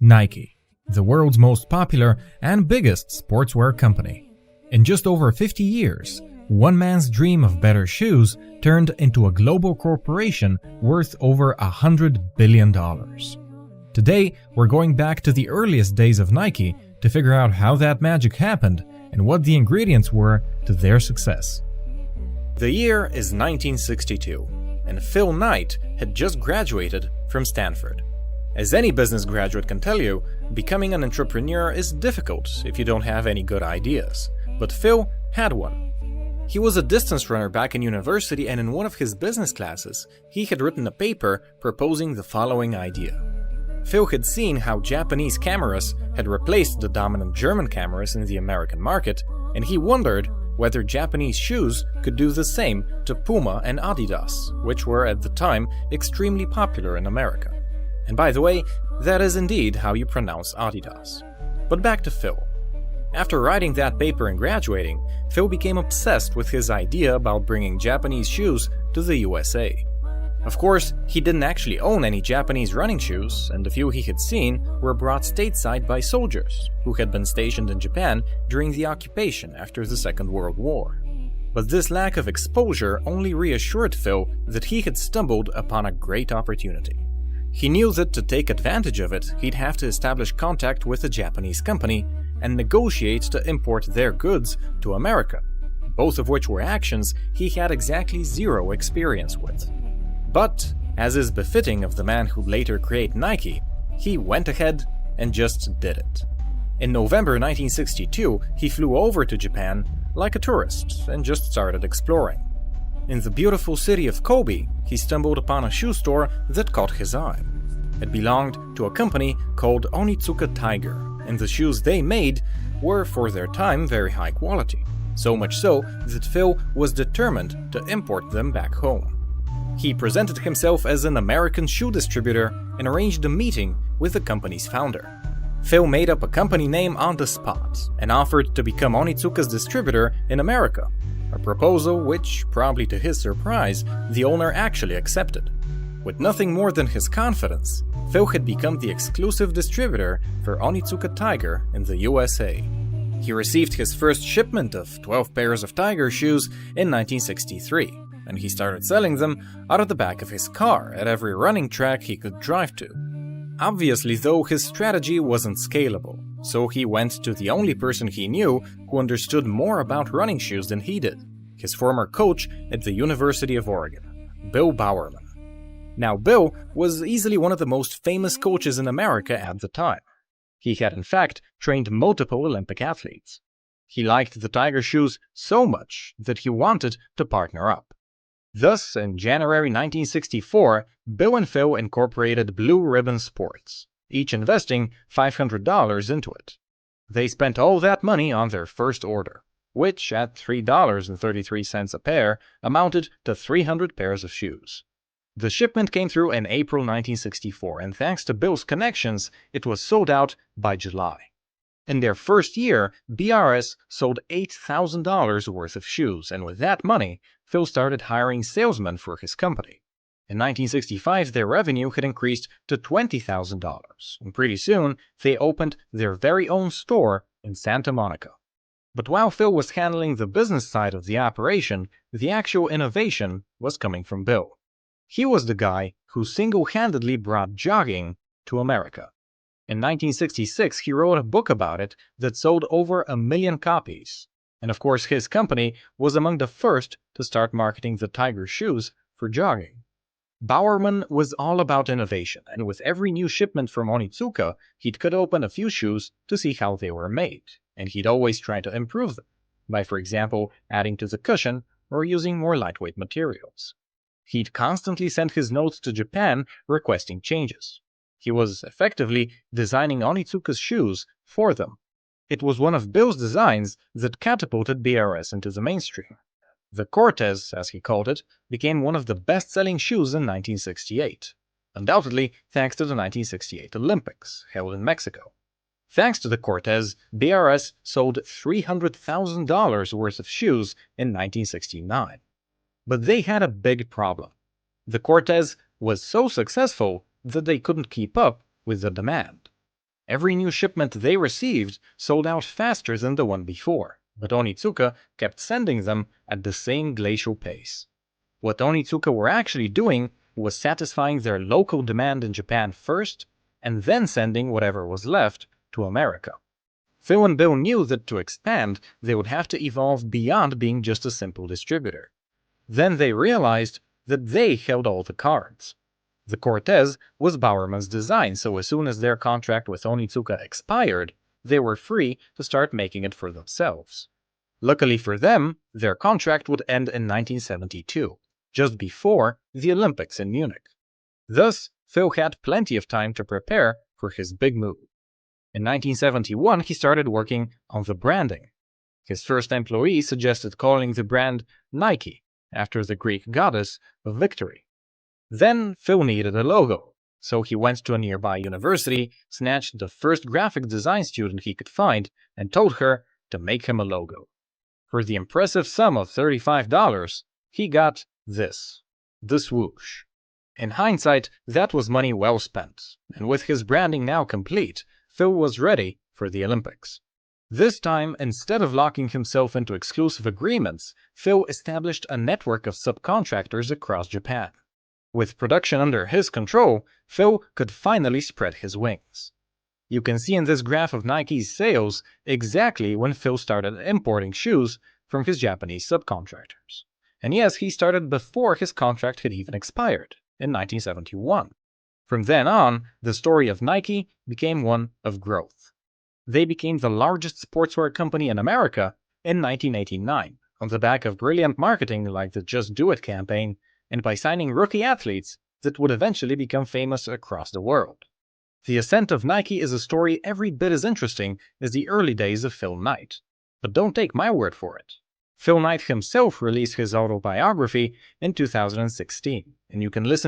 Nike, the world's most popular and biggest sportswear company. In just over 50 years, one man's dream of better shoes turned into a global corporation worth over $100 billion. Today, we're going back to the earliest days of Nike to figure out how that magic happened and what the ingredients were to their success. The year is 1962, and Phil Knight had just graduated from Stanford. As any business graduate can tell you, becoming an entrepreneur is difficult if you don't have any good ideas. But Phil had one. He was a distance runner back in university, and in one of his business classes, he had written a paper proposing the following idea. Phil had seen how Japanese cameras had replaced the dominant German cameras in the American market, and he wondered whether Japanese shoes could do the same to Puma and Adidas, which were at the time extremely popular in America. And by the way, that is indeed how you pronounce Adidas. But back to Phil. After writing that paper and graduating, Phil became obsessed with his idea about bringing Japanese shoes to the USA. Of course, he didn't actually own any Japanese running shoes, and the few he had seen were brought stateside by soldiers who had been stationed in Japan during the occupation after the Second World War. But this lack of exposure only reassured Phil that he had stumbled upon a great opportunity. He knew that to take advantage of it, he'd have to establish contact with a Japanese company and negotiate to import their goods to America, both of which were actions he had exactly zero experience with. But, as is befitting of the man who'd later create Nike, he went ahead and just did it. In November 1962, he flew over to Japan like a tourist and just started exploring. In the beautiful city of Kobe, he stumbled upon a shoe store that caught his eye. It belonged to a company called Onitsuka Tiger, and the shoes they made were, for their time, very high quality. So much so that Phil was determined to import them back home. He presented himself as an American shoe distributor and arranged a meeting with the company's founder. Phil made up a company name on the spot and offered to become Onitsuka's distributor in America, a proposal which, probably to his surprise, the owner actually accepted. With nothing more than his confidence, Phil had become the exclusive distributor for Onitsuka Tiger in the USA. He received his first shipment of 12 pairs of Tiger shoes in 1963, and he started selling them out of the back of his car at every running track he could drive to. Obviously, though, his strategy wasn't scalable, so he went to the only person he knew who understood more about running shoes than he did, his former coach at the University of Oregon, Bill Bowerman. Now, Bill was easily one of the most famous coaches in America at the time. He had in fact trained multiple Olympic athletes. He liked the Tiger shoes so much that he wanted to partner up. Thus, in January 1964, Bill and Phil incorporated Blue Ribbon Sports, each investing $500 into it. They spent all that money on their first order, which at $3.33 a pair amounted to 300 pairs of shoes. The shipment came through in April 1964, and thanks to Bill's connections, it was sold out by July. In their first year, BRS sold $8,000 worth of shoes, and with that money, Phil started hiring salesmen for his company. In 1965, their revenue had increased to $20,000, and pretty soon, they opened their very own store in Santa Monica. But while Phil was handling the business side of the operation, the actual innovation was coming from Bill. He was the guy who single-handedly brought jogging to America. In 1966, he wrote a book about it that sold over 1 million copies. And of course, his company was among the first to start marketing the Tiger shoes for jogging. Bowerman was all about innovation, and with every new shipment from Onitsuka, he'd cut open a few shoes to see how they were made, and he'd always try to improve them, by for example adding to the cushion or using more lightweight materials. He'd constantly send his notes to Japan requesting changes. He was effectively designing Onitsuka's shoes for them. It was one of Bill's designs that catapulted BRS into the mainstream. The Cortez, as he called it, became one of the best-selling shoes in 1968, undoubtedly thanks to the 1968 Olympics, held in Mexico. Thanks to the Cortez, BRS sold $300,000 worth of shoes in 1969. But they had a big problem. The Cortez was so successful that they couldn't keep up with the demand. Every new shipment they received sold out faster than the one before, but Onitsuka kept sending them at the same glacial pace. What Onitsuka were actually doing was satisfying their local demand in Japan first, and then sending whatever was left to America. Phil and Bill knew that to expand, they would have to evolve beyond being just a simple distributor. Then they realized that they held all the cards. The Cortez was Bowerman's design, so as soon as their contract with Onitsuka expired, they were free to start making it for themselves. Luckily for them, their contract would end in 1972, just before the Olympics in Munich. Thus, Phil had plenty of time to prepare for his big move. In 1971, he started working on the branding. His first employee suggested calling the brand Nike, after the Greek goddess of victory. Then Phil needed a logo, so he went to a nearby university, snatched the first graphic design student he could find, and told her to make him a logo. For the impressive sum of $35, he got this, the swoosh. In hindsight, that was money well spent, and with his branding now complete, Phil was ready for the Olympics. This time, instead of locking himself into exclusive agreements, Phil established a network of subcontractors across Japan. With production under his control, Phil could finally spread his wings. You can see in this graph of Nike's sales exactly when Phil started importing shoes from his Japanese subcontractors. And yes, he started before his contract had even expired, in 1971. From then on, the story of Nike became one of growth. They became the largest sportswear company in America in 1989, on the back of brilliant marketing like the Just Do It campaign, and by signing rookie athletes that would eventually become famous across the world. The ascent of Nike is a story every bit as interesting as the early days of Phil Knight. But don't take my word for it. Phil Knight himself released his autobiography in 2016, and you can listen